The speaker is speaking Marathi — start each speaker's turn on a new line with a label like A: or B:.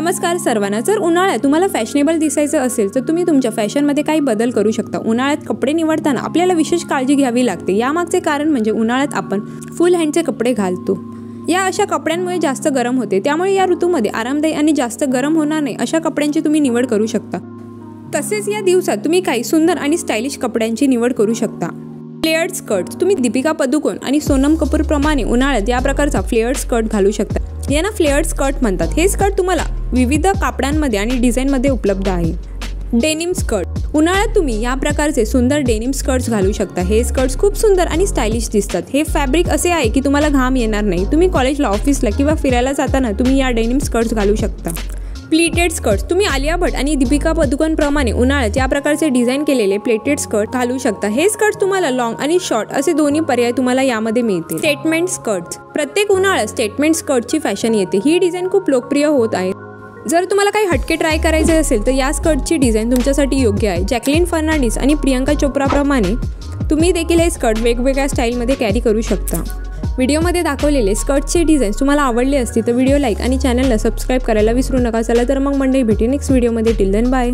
A: नमस्कार सर्वांना। जर उन्हाळ्यात तुम्हाला फॅशनेबल दिसायचं असेल तर तुम्ही तुमच्या फॅशनमध्ये काही बदल करू शकता। उन्हाळ्यात कपडे निवडताना आपल्याला विशेष काळजी घ्यावी लागते। यामागचे कारण म्हणजे उन्हाळ्यात आपण फुल हँडचे कपडे घालतो। या अशा कपड्यांमुळे जास्त गरम होते, त्यामुळे या ऋतूमध्ये आरामदायी आणि जास्त गरम होणार नाही अशा कपड्यांची तुम्ही निवड करू शकता। तसेच या दिवसात तुम्ही काही सुंदर आणि स्टायलिश कपड्यांची निवड करू शकता। फ्लेअर्ड स्कर्ट्स, तुम्ही दीपिका पदुकोण आणि सोनम कपूर प्रमाणे उन्हाळ्यात या प्रकारचा फ्लेअर्ड स्कर्ट घालू शकता। यांना फ्लेअर्ड स्कर्ट म्हणतात। हे स्कर्ट तुम्हाला विविध कापडांमध्ये आणि डिझाईनमध्ये उपलब्ध आहे। डेनिम स्कर्ट, उन्हाळ्यात तुम्ही या प्रकारचे सुंदर डेनिम स्कर्ट्स घालू शकता। हे स्कर्ट्स खूप सुंदर आणि स्टायलिश दिसतात। हे फॅब्रिक असे आहे की तुम्हाला घाम येणार नाही। तुम्ही कॉलेजला, ऑफिसला किंवा फिरायला जाताना तुम्ही या डेनिम स्कर्ट्स घालू शकता। प्लीटेड स्कर्ट्स, तुम्ही आलिया भट आणि दीपिका पदुकोण प्रमाणे उन्हाळ्यात या प्रकारचे डिझाईन केलेले प्लेटेड स्कर्ट घालू शकता। हे स्कर्ट तुम्हाला लॉंग आणि शॉर्ट असे दोन्ही पर्याय तुम्हाला यामध्ये मिळतील। स्टेटमेंट स्कर्ट्स, प्रत्येक उन्हाळ्यात स्टेटमेंट स्कर्टची फॅशन येते। ही डिझाईन खूप लोकप्रिय होत आहे। जर तुम्हाला काही हटके ट्राय करायचे असेल तर या स्कर्टची डिझाईन तुमच्यासाठी योग्य आहे। जॅकलिन फर्नांडिस आणि प्रियंका चोप्रा प्रमाणे तुम्ही देखील हे स्कर्ट वेगवेगळ्या स्टाईलमध्ये कॅरी करू शकता। व्हिडिओमध्ये दाखवलेले स्कर्टचे डिझाईन्स तुम्हाला आवडले असतील तर व्हिडिओ लाईक आणि चॅनलला सबस्क्राईब करायला विसरू नका। चला तर मग मंडळी, भेटू नेक्स्ट व्हिडिओमध्ये। Till then bye.